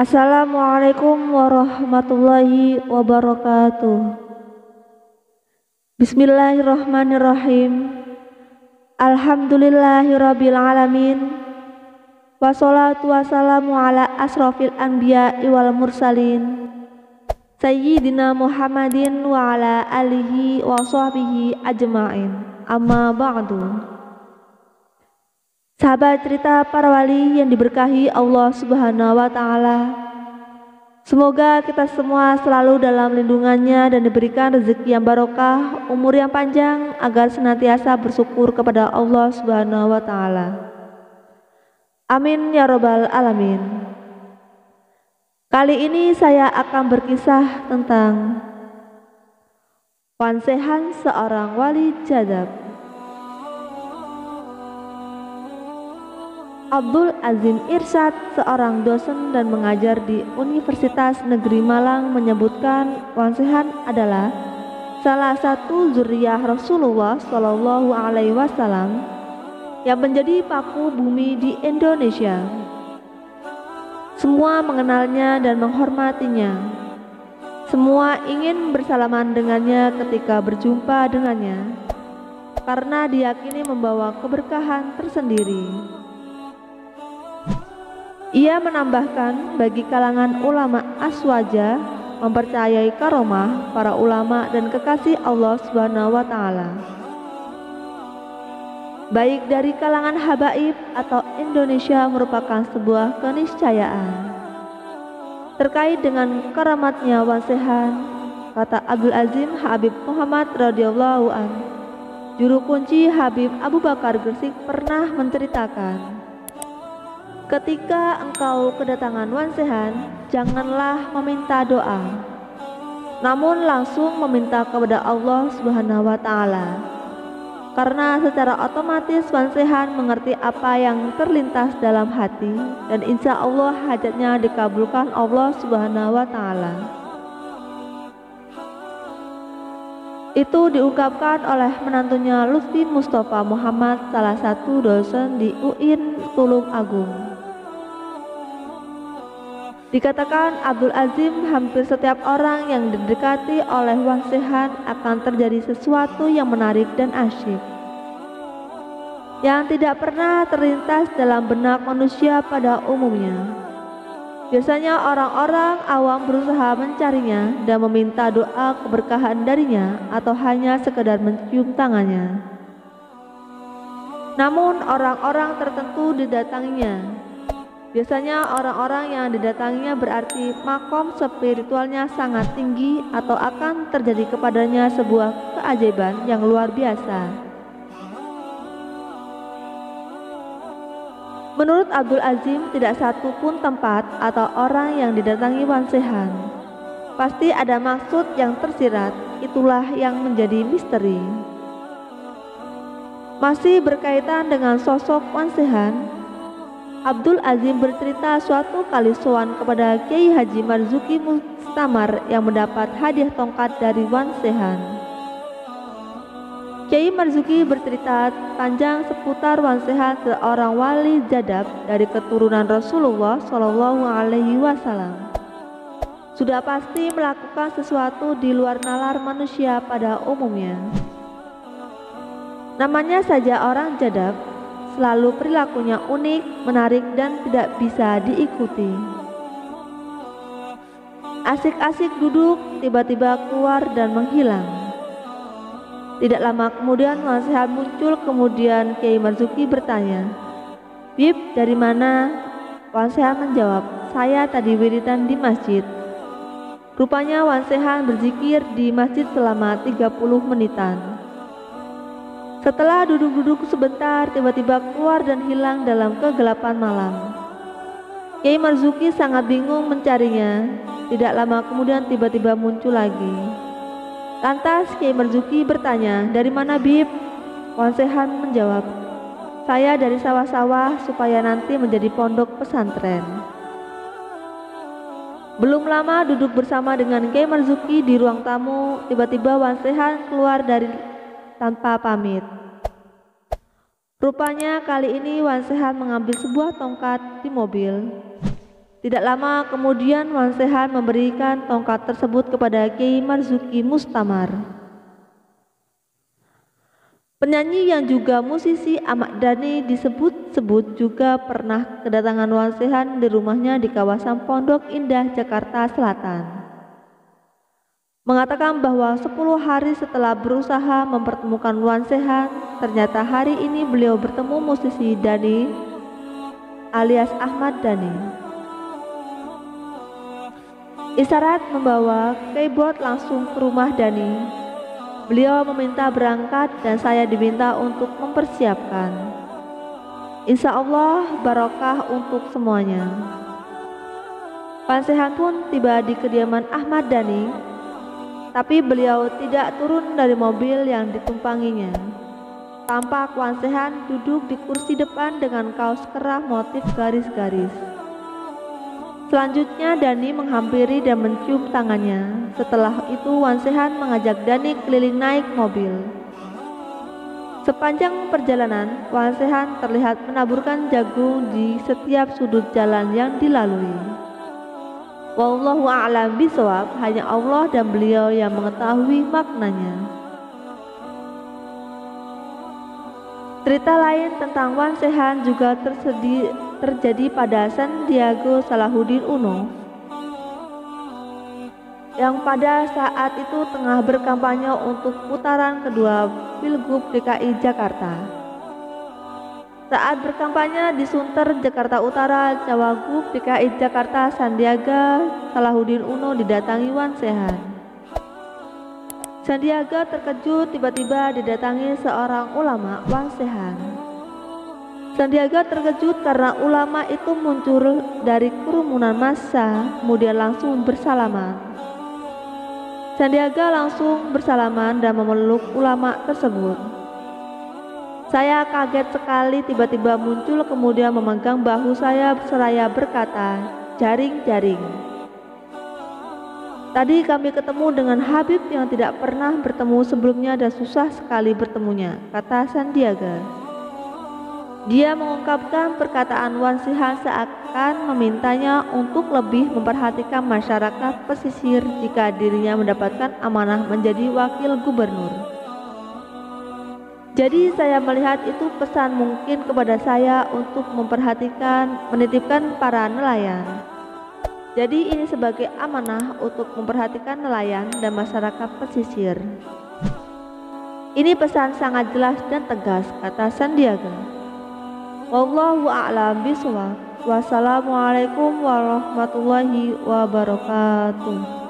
Assalamualaikum warahmatullahi wabarakatuh. Bismillahirrahmanirrahim. Alhamdulillahirabbil alamin. Wassalatu wassalamu ala asrofil anbiya'i wal mursalin Sayyidina Muhammadin wa ala alihi wa sahbihi ajma'in. Amma ba'du. Sahabat cerita para wali yang diberkahi Allah Subhanahu wa Ta'ala, semoga kita semua selalu dalam lindungannya dan diberikan rezeki yang barokah, umur yang panjang, agar senantiasa bersyukur kepada Allah Subhanahu wa Ta'ala. Amin ya robbal alamin. Kali ini saya akan berkisah tentang wansehan seorang wali jadab. Abdul Azim Irsyad, seorang dosen dan mengajar di Universitas Negeri Malang, menyebutkan wansehan adalah salah satu zuriyah Rasulullah Shallallahu Alaihi Wasallam yang menjadi paku bumi di Indonesia. Semua mengenalnya dan menghormatinya. Semua ingin bersalaman dengannya ketika berjumpa dengannya, karena diyakini membawa keberkahan tersendiri. Ia menambahkan, bagi kalangan ulama aswaja mempercayai karomah para ulama dan kekasih Allah Subhanahu wa Ta'ala, baik dari kalangan habaib atau Indonesia, merupakan sebuah keniscayaan. Terkait dengan karamatnya wansehan, kata Abdul Azim Habib Muhammad radhiyallahu an, juru kunci Habib Abu Bakar Gresik, pernah menceritakan, ketika engkau kedatangan wansehan, janganlah meminta doa, namun langsung meminta kepada Allah Subhanahu wa Ta'ala, karena secara otomatis wansehan mengerti apa yang terlintas dalam hati, dan insya Allah hajatnya dikabulkan Allah Subhanahu wa Ta'ala. Itu diungkapkan oleh menantunya Lutfi Mustafa Muhammad, salah satu dosen di UIN Tulung Agung. Dikatakan Abdul Azim, hampir setiap orang yang didekati oleh wansehan akan terjadi sesuatu yang menarik dan asyik, yang tidak pernah terlintas dalam benak manusia pada umumnya. Biasanya orang-orang awam berusaha mencarinya dan meminta doa keberkahan darinya, atau hanya sekedar mencium tangannya. Namun orang-orang tertentu didatanginya. Biasanya orang-orang yang didatanginya berarti makom spiritualnya sangat tinggi, atau akan terjadi kepadanya sebuah keajaiban yang luar biasa. Menurut Abdul Azim, tidak satu pun tempat atau orang yang didatangi wansehan pasti ada maksud yang tersirat. Itulah yang menjadi misteri. Masih berkaitan dengan sosok wansehan, Abdul Azim bercerita suatu kali sowan kepada Kiai Haji Marzuki Mustamar yang mendapat hadiah tongkat dari wansehan. Kiai Marzuki bercerita panjang seputar wansehan, seorang wali jadab dari keturunan Rasulullah Shallallahu Alaihi Wasallam. Sudah pasti melakukan sesuatu di luar nalar manusia pada umumnya. Namanya saja orang jadab, selalu perilakunya unik, menarik, dan tidak bisa diikuti. Asik-asik duduk, tiba-tiba keluar dan menghilang. Tidak lama kemudian wansehan muncul. Kemudian Kiai Marzuki bertanya, "Bib, dari mana?" Wansehan menjawab, "Saya tadi wiridan di masjid." Rupanya wansehan berzikir di masjid selama 30 menitan. Setelah duduk-duduk sebentar, tiba-tiba keluar dan hilang dalam kegelapan malam. Kiai Marzuki sangat bingung mencarinya. Tidak lama kemudian tiba-tiba muncul lagi. Lantas Kiai Marzuki bertanya, "Dari mana, Bib?" Wansehan menjawab, "Saya dari sawah-sawah supaya nanti menjadi pondok pesantren." Belum lama duduk bersama dengan Kiai Marzuki di ruang tamu, tiba-tiba wansehan keluar dari tanpa pamit. Rupanya kali ini wansehan mengambil sebuah tongkat di mobil. Tidak lama kemudian Wan Sehan memberikan tongkat tersebut kepada Kiai Marzuki Mustamar. Penyanyi yang juga musisi Ahmad Dhani disebut-sebut juga pernah kedatangan Wan Sehan di rumahnya di kawasan Pondok Indah, Jakarta Selatan. Mengatakan bahwa 10 hari setelah berusaha mempertemukan Wan Sehan, ternyata hari ini beliau bertemu musisi Dhani alias Ahmad Dhani. Isyarat membawa keyboard langsung ke rumah Dhani. Beliau meminta berangkat dan saya diminta untuk mempersiapkan. Insya Allah barokah untuk semuanya. Wan Sehan pun tiba di kediaman Ahmad Dhani, tapi beliau tidak turun dari mobil yang ditumpanginya. Tampak Wan Sehan duduk di kursi depan dengan kaos kerah motif garis-garis. Selanjutnya Dhani menghampiri dan mencium tangannya. Setelah itu Wan Sehan mengajak Dhani keliling naik mobil. Sepanjang perjalanan, Wan Sehan terlihat menaburkan jagung di setiap sudut jalan yang dilalui. Wallahu a'lam bishawab, hanya Allah dan beliau yang mengetahui maknanya. Cerita lain tentang Wan Sehan juga terjadi pada Sandiaga Salahuddin Uno, yang pada saat itu tengah berkampanye untuk putaran kedua Pilgub DKI Jakarta. Saat berkampanye di Sunter, Jakarta Utara, Cawagup DKI Jakarta Sandiaga Salahuddin Uno didatangi Wan Sehan. Sandiaga terkejut tiba-tiba didatangi seorang ulama, Wan Sehan. Sandiaga terkejut karena ulama itu muncul dari kerumunan massa, kemudian langsung bersalaman. Sandiaga langsung bersalaman dan memeluk ulama tersebut. Saya kaget sekali tiba-tiba muncul kemudian memegang bahu saya seraya berkata, "Jaring-jaring. Tadi kami ketemu dengan Habib yang tidak pernah bertemu sebelumnya dan susah sekali bertemunya," kata Sandiaga. Dia mengungkapkan perkataan Wan Sehan seakan memintanya untuk lebih memperhatikan masyarakat pesisir jika dirinya mendapatkan amanah menjadi wakil gubernur. Jadi saya melihat itu pesan mungkin kepada saya untuk menitipkan para nelayan. Jadi ini sebagai amanah untuk memperhatikan nelayan dan masyarakat pesisir. Ini pesan sangat jelas dan tegas, kata Sandiaga. Wallahu a'lam bishawab. Wassalamualaikum warahmatullahi wabarakatuh.